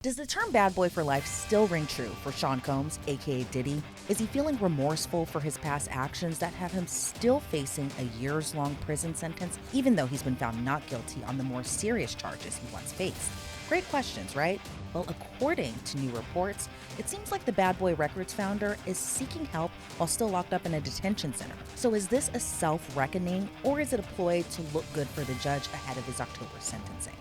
Does the term bad boy for life still ring true for Sean Combs, aka Diddy? Is he feeling remorseful for his past actions that have him still facing a years-long prison sentence, even though he's been found not guilty on the more serious charges he once faced? Great questions, right? Well, according to new reports, it seems like the Bad Boy Records founder is seeking help while still locked up in a detention center. So is this a self-reckoning, or is it a ploy to look good for the judge ahead of his October sentencing?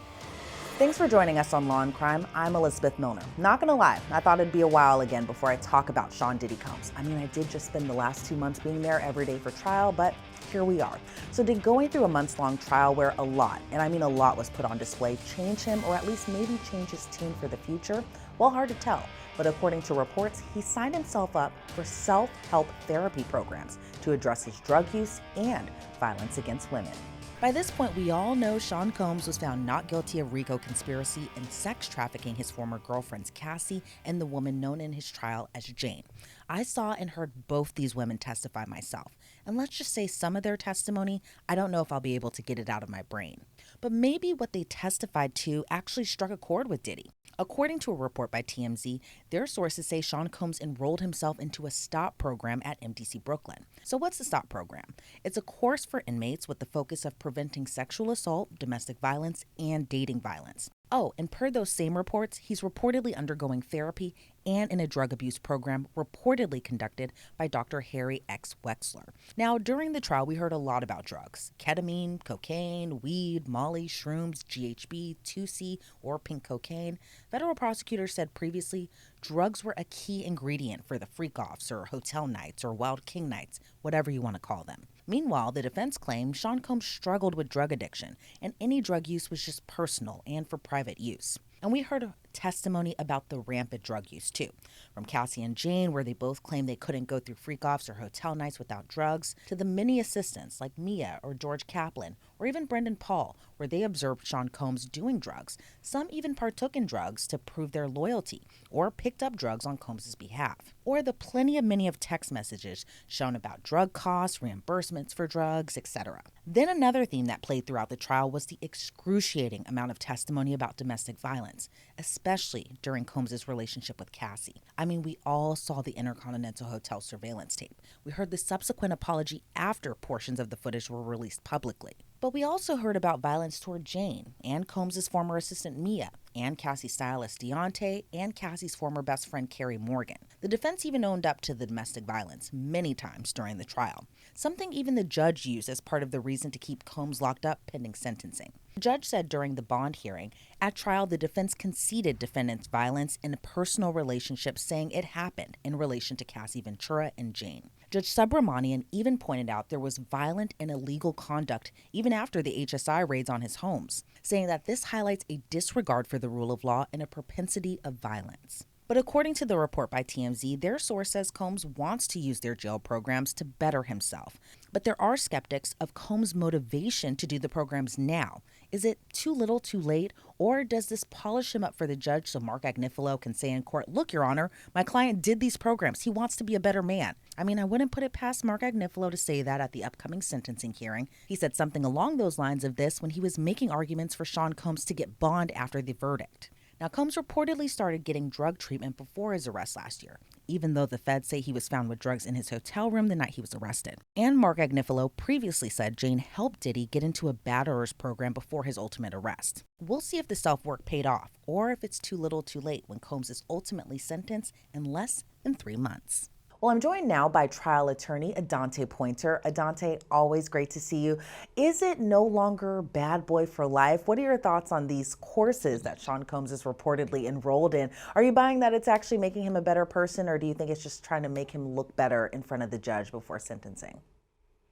Thanks for joining us on Law&Crime. I'm Elizabeth Millner. Not gonna lie, I thought it'd be a while again before I talk about Sean Diddy Combs. I mean, I did just spend the last 2 months being there every day for trial, but here we are. So did going through a months-long trial where a lot, and I mean a lot, was put on display change him, or at least maybe change his tune for the future? Well, hard to tell. But according to reports, he signed himself up for self-help therapy programs to address his drug use and violence against women. By this point, we all know Sean Combs was found not guilty of RICO conspiracy and sex trafficking his former girlfriends Cassie and the woman known in his trial as Jane. I saw and heard both these women testify myself, and let's just say some of their testimony, I don't know if I'll be able to get it out of my brain. But maybe what they testified to actually struck a chord with Diddy. According to a report by TMZ, their sources say Sean Combs enrolled himself into a STOP program at MDC Brooklyn. So what's the STOP program? It's a course for inmates with the focus of preventing sexual assault, domestic violence, and dating violence. Oh, and per those same reports, he's reportedly undergoing therapy and in a drug abuse program reportedly conducted by Dr. Harry X. Wexler. Now, during the trial, we heard a lot about drugs: ketamine, cocaine, weed, molly, shrooms, GHB, 2C, or pink cocaine. Federal prosecutors said previously drugs were a key ingredient for the freak-offs or hotel nights or Wild King nights, whatever you want to call them. Meanwhile, the defense claimed Sean Combs struggled with drug addiction, and any drug use was just personal and for private use. And we heard a testimony about the rampant drug use too, from Cassie and Jane, where they both claimed they couldn't go through freak-offs or hotel nights without drugs, to the many assistants like Mia or George Kaplan, or even Brendan Paul, where they observed Sean Combs doing drugs. Some even partook in drugs to prove their loyalty, or picked up drugs on Combs' behalf. Or the many of text messages shown about drug costs, reimbursements for drugs, etc. Then another theme that played throughout the trial was the excruciating amount of testimony about domestic violence, especially during Combs' relationship with Cassie. I mean, we all saw the Intercontinental Hotel surveillance tape. We heard the subsequent apology after portions of the footage were released publicly. But we also heard about violence toward Jane, and Combs' former assistant Mia, and Cassie's stylist Deontay, and Cassie's former best friend Carrie Morgan. The defense even owned up to the domestic violence many times during the trial, something even the judge used as part of the reason to keep Combs locked up pending sentencing. The judge said during the bond hearing, at trial the defense conceded defendant's violence in a personal relationship, saying it happened in relation to Cassie Ventura and Jane. Judge Subramanian even pointed out there was violent and illegal conduct even after the HSI raids on his homes, saying that this highlights a disregard for the rule of law and a propensity of violence. But according to the report by TMZ, their source says Combs wants to use their jail programs to better himself. But there are skeptics of Combs' motivation to do the programs now. Is it too little too late, or does this polish him up for the judge so Mark Agnifilo can say in court, "Look, Your Honor, my client did these programs. He wants to be a better man"? I mean, I wouldn't put it past Mark Agnifilo to say that at the upcoming sentencing hearing. He said something along those lines of this when he was making arguments for Sean Combs to get bond after the verdict. Now, Combs reportedly started getting drug treatment before his arrest last year, even though the feds say he was found with drugs in his hotel room the night he was arrested. And Mark Agnifilo previously said Jane helped Diddy get into a batterers program before his ultimate arrest. We'll see if the self-work paid off, or if it's too little too late when Combs is ultimately sentenced in less than 3 months. Well, I'm joined now by trial attorney Adante Pointer. Adante, always great to see you. Is it no longer bad boy for life? What are your thoughts on these courses that Sean Combs is reportedly enrolled in? Are you buying that it's actually making him a better person, or do you think it's just trying to make him look better in front of the judge before sentencing?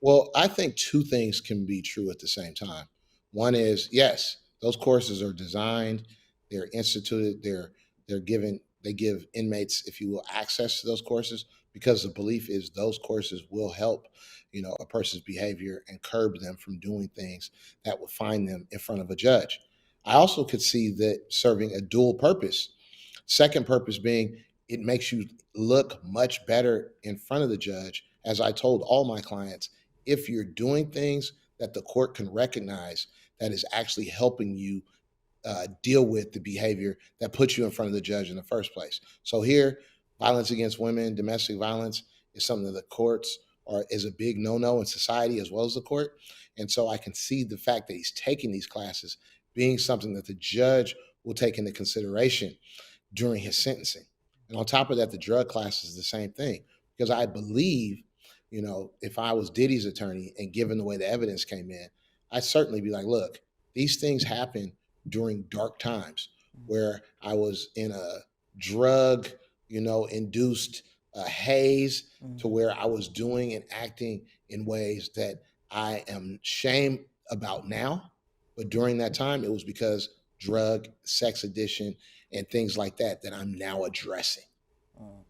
Well, I think two things can be true at the same time. One is, yes, those courses are designed, they're instituted, they give inmates, if you will, access to those courses because the belief is those courses will help, a person's behavior and curb them from doing things that would find them in front of a judge. I also could see that serving a dual purpose. Second purpose being it makes you look much better in front of the judge. As I told all my clients, if you're doing things that the court can recognize that is actually helping you deal with the behavior that puts you in front of the judge in the first place. So here, violence against women, domestic violence is something that the courts are is a big no-no in society as well as the court. And so I can see the fact that he's taking these classes being something that the judge will take into consideration during his sentencing. And on top of that, the drug class is the same thing because I believe, if I was Diddy's attorney and given the way the evidence came in, I'd certainly be like, look, these things happen during dark times where I was in a drug, induced haze to Mhm. where I was doing and acting in ways that I am shame about now. But during that time, it was because drug, sex addiction, and things like that that I'm now addressing. Mm.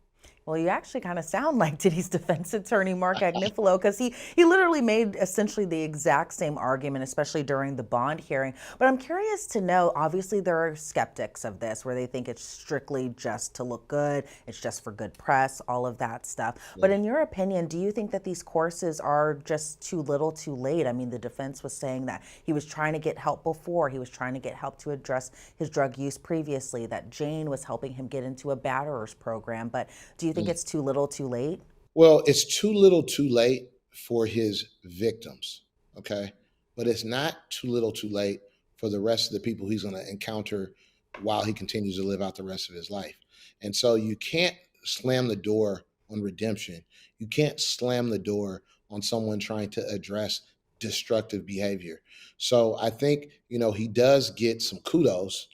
Well, you actually kind of sound like Diddy's defense attorney, Mark Agnifilo, because he literally made essentially the exact same argument, especially during the bond hearing. But I'm curious to know, obviously, there are skeptics of this where they think it's strictly just to look good, it's just for good press, all of that stuff. But Yeah. in your opinion, do you think that these courses are just too little too late? I mean, the defense was saying that he was trying to get help before, he was trying to get help to address his drug use previously, that Jane was helping him get into a batterers program. But do you think Mm. it's too little too late? Well, it's too little too late for his victims, okay? But it's not too little too late for the rest of the people he's going to encounter while he continues to live out the rest of his life. And so you can't slam the door on redemption. You can't slam the door on someone trying to address destructive behavior. So I think, he does get some kudos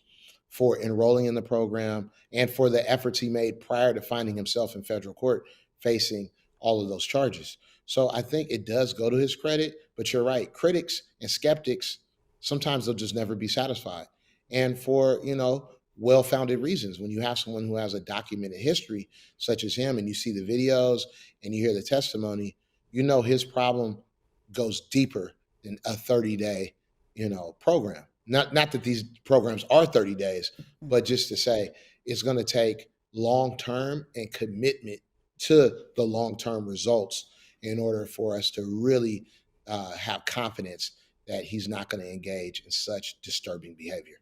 for enrolling in the program and for the efforts he made prior to finding himself in federal court facing all of those charges. So I think it does go to his credit, but you're right. Critics and skeptics, sometimes they'll just never be satisfied. And for, well founded reasons. When you have someone who has a documented history, such as him, and you see the videos and you hear the testimony, his problem goes deeper than a 30-day, program. Not that these programs are 30 days, but just to say it's going to take long term and commitment to the long term results in order for us to really have confidence that he's not going to engage in such disturbing behavior.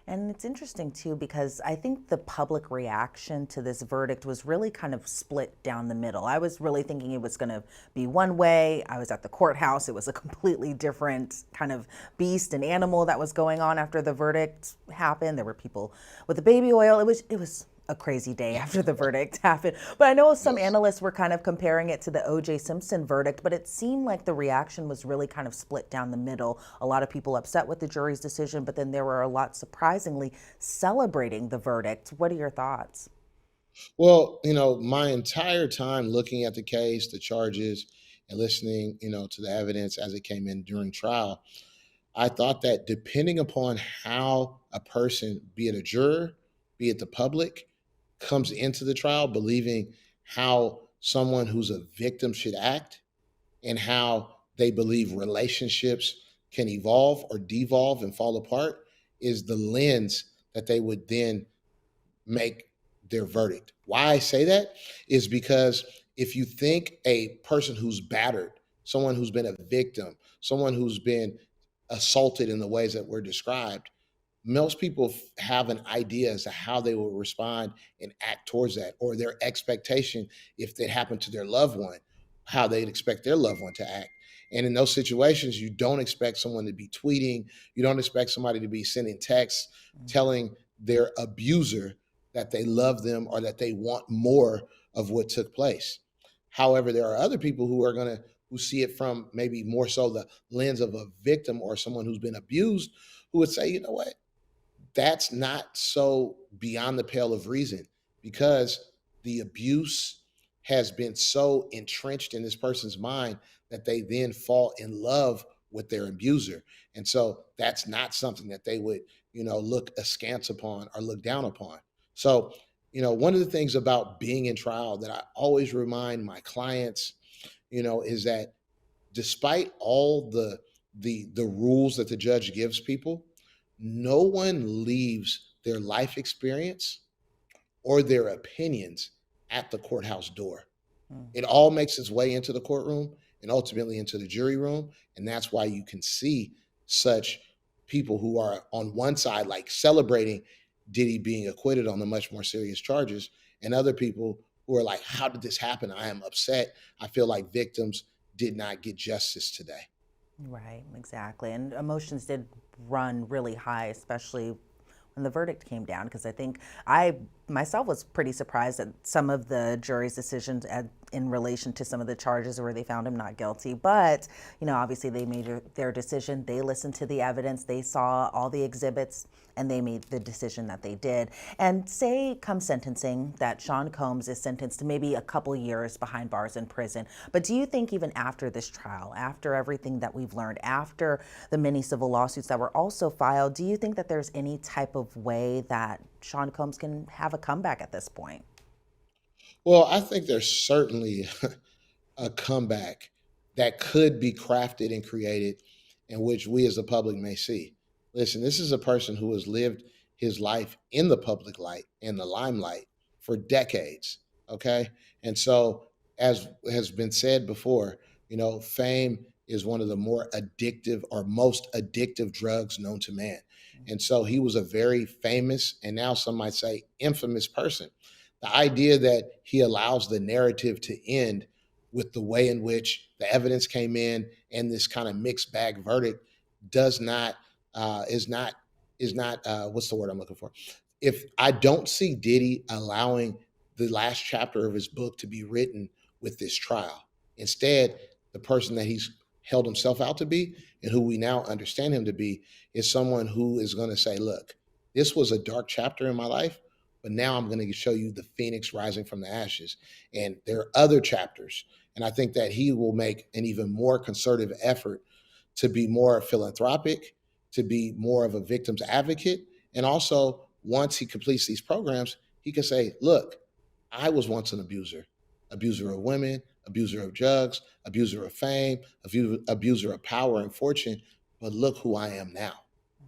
And it's interesting too because I think the public reaction to this verdict was really kind of split down the middle. I was really thinking it was going to be one way. I was at the courthouse. It was a completely different kind of beast and animal that was going on after the verdict happened. There were people with the baby oil. It was a crazy day after the verdict happened. But I know some Yes. analysts were kind of comparing it to the O.J. Simpson verdict, but it seemed like the reaction was really kind of split down the middle. A lot of people upset with the jury's decision, but then there were a lot surprisingly celebrating the verdict. What are your thoughts? Well, my entire time looking at the case, the charges, and listening, to the evidence as it came in during trial, I thought that depending upon how a person, be it a juror, be it the public, comes into the trial believing how someone who's a victim should act and how they believe relationships can evolve or devolve and fall apart is the lens that they would then make their verdict. Why I say that is because if you think a person who's battered, someone who's been a victim, someone who's been assaulted in the ways that were described, most people have an idea as to how they will respond and act towards that, or their expectation if it happened to their loved one, how they'd expect their loved one to act. And in those situations, you don't expect someone to be tweeting, you don't expect somebody to be sending texts telling their abuser that they love them or that they want more of what took place. However, there are other people who are going to who see it from maybe more so the lens of a victim or someone who's been abused who would say, you know what, that's not so beyond the pale of reason because the abuse has been so entrenched in this person's mind that they then fall in love with their abuser. And so that's not something that they would, look askance upon or look down upon. So, one of the things about being in trial that I always remind my clients, is that despite all the rules that the judge gives people, no one leaves their life experience or their opinions at the courthouse door. Mm. It all makes its way into the courtroom and ultimately into the jury room, and that's why you can see such people who are on one side, like celebrating Diddy being acquitted on the much more serious charges, and other people who are like, how did this happen? I am upset. I feel like victims did not get justice today. Right, exactly. And emotions did run really high, especially when the verdict came down, because I think I myself was pretty surprised at some of the jury's decisions in relation to some of the charges where they found him not guilty. But, obviously they made their decision. They listened to the evidence, they saw all the exhibits, and they made the decision that they did. And say, come sentencing, that Sean Combs is sentenced to maybe a couple years behind bars in prison. But do you think even after this trial, after everything that we've learned, after the many civil lawsuits that were also filed, do you think that there's any type of way that Sean Combs can have a comeback at this point? Well, I think there's certainly a comeback that could be crafted and created in which we as the public may see. Listen, this is a person who has lived his life in the public light, in the limelight for decades. Okay. And so, as has been said before, fame is one of the more addictive or most addictive drugs known to man. And so he was a very famous and now some might say infamous person. The idea that he allows the narrative to end with the way in which the evidence came in and this kind of mixed bag verdict does not is not what's the word I'm looking for? If I don't see Diddy allowing the last chapter of his book to be written with this trial, instead, the person that he's held himself out to be and who we now understand him to be is someone who is going to say, "Look, this was a dark chapter in my life, but now I'm going to show you the phoenix rising from the ashes." And there are other chapters. And I think that he will make an even more concerted effort to be more philanthropic, to be more of a victim's advocate. And also, once he completes these programs, he can say, look, I was once an abuser of women, abuser of drugs, abuser of fame, abuser of power and fortune, but look who I am now.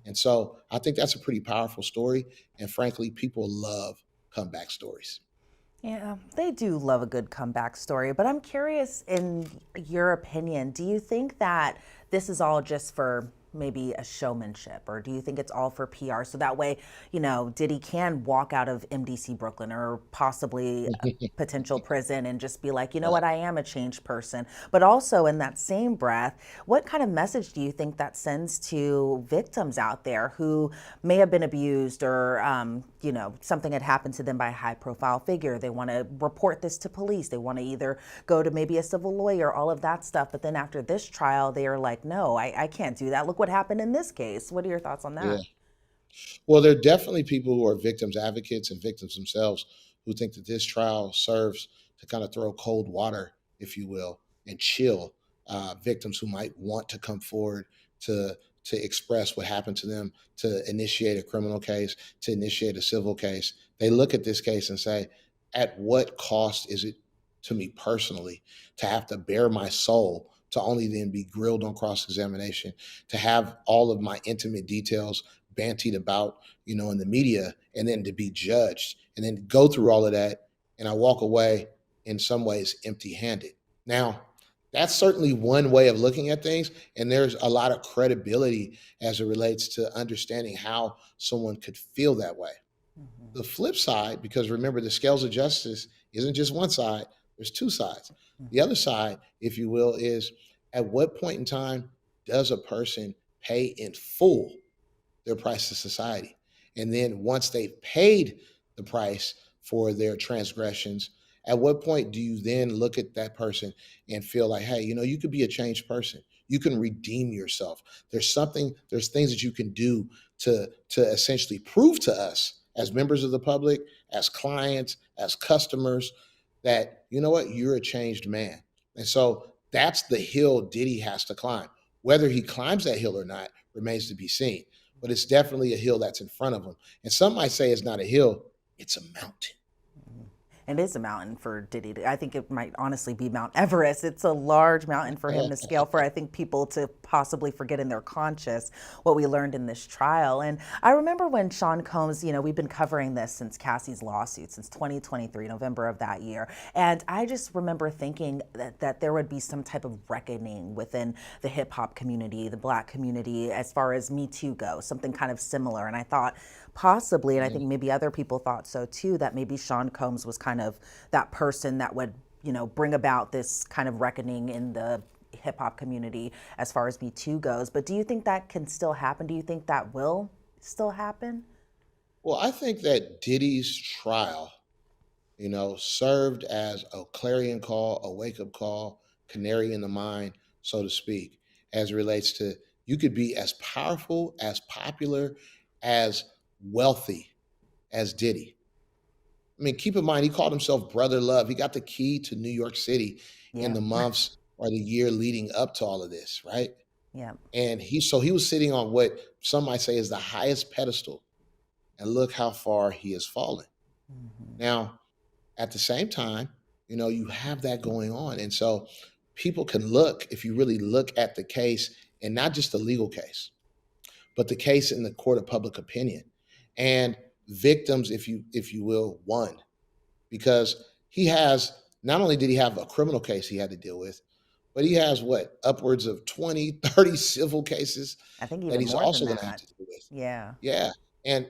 And so I think that's a pretty powerful story. And frankly, people love comeback stories. Yeah, they do love a good comeback story, but I'm curious, in your opinion, do you think that this is all just for maybe a showmanship, or do you think it's all for PR? So that way, Diddy can walk out of MDC Brooklyn or possibly a potential prison and just be like, you know Right. what, I am a changed person. But also, in that same breath, what kind of message do you think that sends to victims out there who may have been abused, or, something had happened to them by a high profile figure? They want to report this to police. They want to either go to maybe a civil lawyer, all of that stuff. But then after this trial, they are like, no, I can't do that. Look what happened in this case. What are your thoughts on Yeah. that? Well, there are definitely people who are victims advocates and victims themselves who think that this trial serves to kind of throw cold water, if you will, and chill victims who might want to come forward to to express what happened to them, to initiate a criminal case, to initiate a civil case. They look at this case and say, at what cost is it to me personally to have to bare my soul to only then be grilled on cross examination, to have all of my intimate details bantied about, in the media, and then to be judged, and then go through all of that, and I walk away in some ways empty-handed. Now, that's certainly one way of looking at things, and there's a lot of credibility as it relates to understanding how someone could feel that way. Mm-hmm. The flip side, because remember, the scales of justice isn't just one side, there's two sides. The Mm-hmm. other side, if you will, is at what point in time does a person pay in full their price to society? And then once they've paid the price for their transgressions, at what point do you then look at that person and feel like, hey, you could be a changed person. You can redeem yourself. There's things that you can do to essentially prove to us as members of the public, as clients, as customers, that you know what, you're a changed man. And so that's the hill Diddy has to climb. Whether he climbs that hill or not remains to be seen, but it's definitely a hill that's in front of him. And some might say it's not a hill, it's a mountain. It is a mountain for Diddy. I think it might honestly be Mount Everest. It's a large mountain for him to scale, for I think people to possibly forget in their conscious what we learned in this trial. And I remember when Sean Combs, we've been covering this since Cassie's lawsuit, since 2023, November of that year. And I just remember thinking that there would be some type of reckoning within the hip hop community, the black community, as far as Me Too goes, something kind of similar. And I thought possibly, and I think maybe other people thought so too, that maybe Sean Combs was kind of that person that would, bring about this kind of reckoning in the hip hop community as far as Me Too goes. But do you think that can still happen? Do you think that will still happen? Well, I think that Diddy's trial, served as a clarion call, a wake up call, canary in the mine, so to speak, as it relates to you could be as powerful, as popular, as wealthy as Diddy. I mean, keep in mind, he called himself Brother Love. He got the key to New York City in Yeah. the months or the year leading up to all of this, right? Yeah. And he was sitting on what some might say is the highest pedestal. And look how far he has fallen. Hmm. Now, at the same time, you have that going on. And so people can look, if you really look at the case, and not just the legal case, but the case in the court of public opinion. And victims, if you will, won. Because he has not only did he have a criminal case he had to deal with, but he has what, upwards of 20, 30 civil cases I think that even he's more than also going to have that. to deal with. Yeah. Yeah. And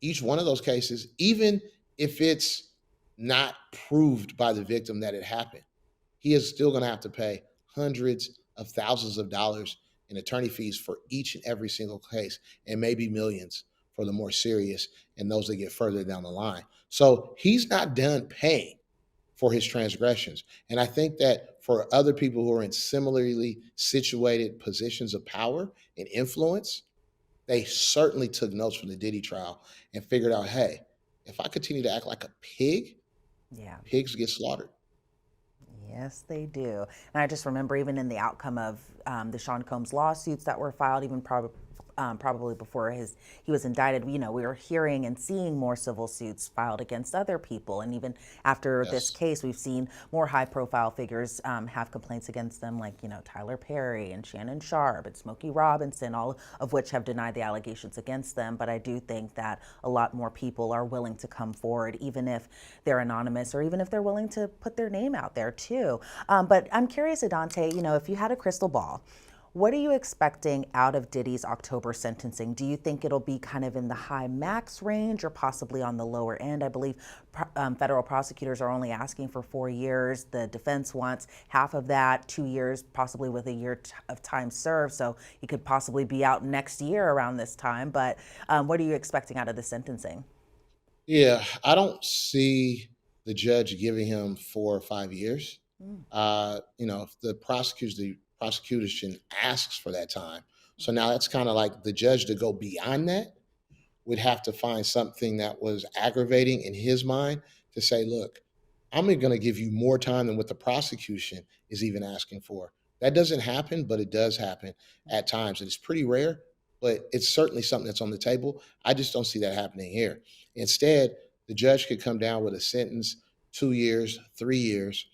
each one of those cases, even if it's not proved by the victim that it happened, he is still going to have to pay hundreds of thousands of dollars in attorney fees for each and every single case, and maybe millions for the more serious and those that get further down the line. So he's not done paying for his transgressions. And I think that for other people who are in similarly situated positions of power and influence, they certainly took notes from the Diddy trial and figured out, hey, if I continue to act like a pig, Yeah. pigs get slaughtered. Yes, they do. And I just remember even in the outcome of the Sean Combs lawsuits that were filed, even probably before he was indicted, we were hearing and seeing more civil suits filed against other people. And even after this Yes. case, we've seen more high-profile figures have complaints against them, like Tyler Perry and Shannon Sharp and Smokey Robinson, all of which have denied the allegations against them. But I do think that a lot more people are willing to come forward, even if they're anonymous or even if they're willing to put their name out there too. But I'm curious, Adante, if you had a crystal ball, what are you expecting out of Diddy's October sentencing? Do you think it'll be kind of in the high max range or possibly on the lower end? I believe federal prosecutors are only asking for 4 years. The defense wants half of that, 2 years, possibly with a year of time served. So he could possibly be out next year around this time. But what are you expecting out of the sentencing? Yeah, I don't see the judge giving him 4 or 5 years. Mm. If the prosecution asks for that time. So now that's kind of like the judge to go beyond that would have to find something that was aggravating in his mind to say, look, I'm going to give you more time than what the prosecution is even asking for. That doesn't happen, but it does happen at times. And it's pretty rare, but it's certainly something that's on the table. I just don't see that happening here. Instead, the judge could come down with a sentence 2 years, 3 years.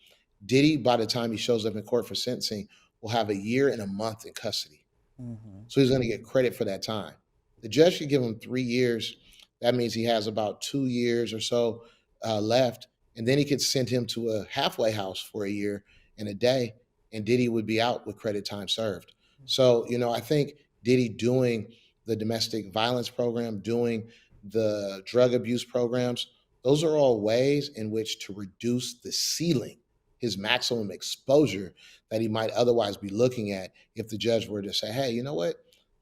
Diddy, by the time he shows up in court for sentencing, will have a year and a month in custody. Hmm. So he's going to get credit for that time. The judge could give him 3 years. That means he has about 2 years or so left. And then he could send him to a halfway house for a year and a day, and Diddy would be out with credit time served. So, I think Diddy doing the domestic violence program, doing the drug abuse programs, those are all ways in which to reduce the ceiling, his maximum exposure that he might otherwise be looking at if the judge were to say, hey, you know what?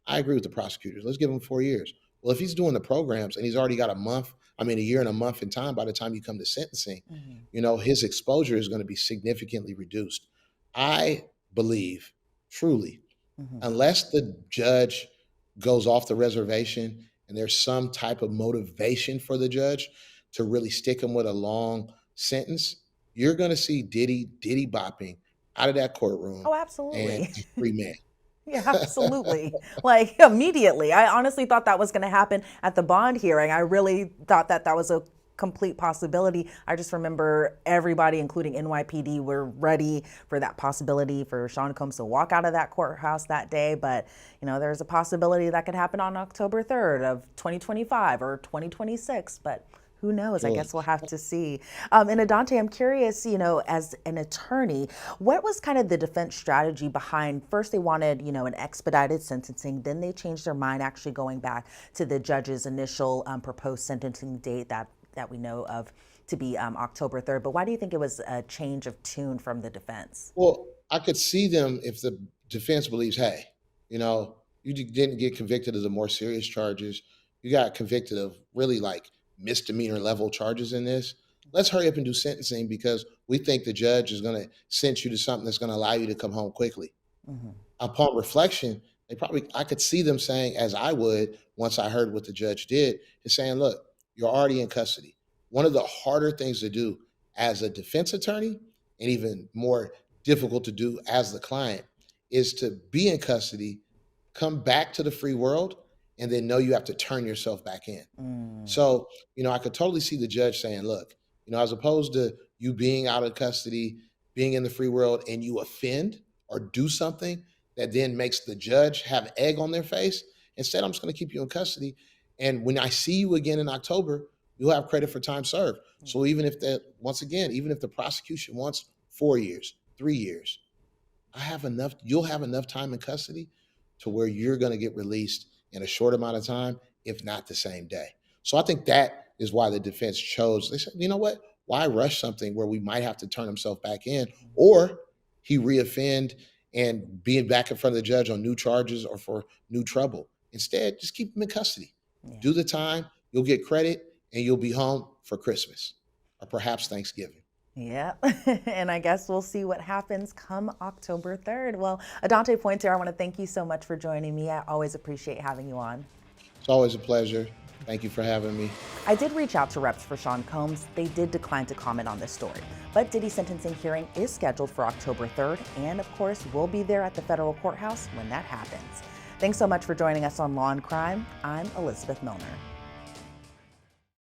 I agree with the prosecutors. Let's give him 4 years. Well, if he's doing the programs and he's already got a year and a month in time by the time you come to sentencing, Hmm. his exposure is going to be significantly reduced. I believe, truly, Hmm. unless the judge goes off the reservation and there's some type of motivation for the judge to really stick him with a long sentence, you're going to see Diddy bopping out of that courtroom Oh, and absolutely. a free man. Yeah, absolutely. Like immediately. I honestly thought that was going to happen at the bond hearing. I really thought that that was a complete possibility. I just remember everybody, including NYPD, were ready for that possibility for Sean Combs to walk out of that courthouse that day. But, there's a possibility that could happen on October 3rd of 2025 or 2026. But who knows? I guess we'll have to see. And Adante, I'm curious, as an attorney, what was kind of the defense strategy behind, first they wanted, an expedited sentencing, then they changed their mind actually going back to the judge's initial proposed sentencing date that we know of to be October 3rd. But why do you think it was a change of tune from the defense? Well, I could see them if the defense believes, hey, you didn't get convicted of the more serious charges. You got convicted of really like misdemeanor level charges in this. Let's hurry up and do sentencing because we think the judge is going to sentence you to something that's going to allow you to come home quickly. Mm-hmm. Upon reflection, I could see them saying, as I would once I heard what the judge did, is saying, look, you're already in custody. One of the harder things to do as a defense attorney, and even more difficult to do as the client, is to be in custody, come back to the free world, and then know you have to turn yourself back in. So, I could totally see the judge saying, look, as opposed to you being out of custody, being in the free world, and you offend or do something that then makes the judge have egg on their face, instead, I'm just going to keep you in custody. And when I see you again in October, you'll have credit for time served. So even if even if the prosecution wants 4 years, 3 years, you'll have enough time in custody to where you're going to get released in a short amount of time, if not the same day. So I think that is why the defense chose. They said, you know what? Why rush something where we might have to turn himself back in, or he reoffend and being back in front of the judge on new charges or for new trouble? Instead, just keep him in custody. Yeah. Do the time, you'll get credit, and you'll be home for Christmas or perhaps Thanksgiving. Yeah, and I guess we'll see what happens come October 3rd. Well, Adante Pointer, I want to thank you so much for joining me. I always appreciate having you on. It's always a pleasure. Thank you for having me. I did reach out to reps for Sean Combs. They did decline to comment on this story. But Diddy's sentencing hearing is scheduled for October 3rd. And of course, we'll be there at the federal courthouse when that happens. Thanks so much for joining us on Law and Crime. I'm Elizabeth Millner.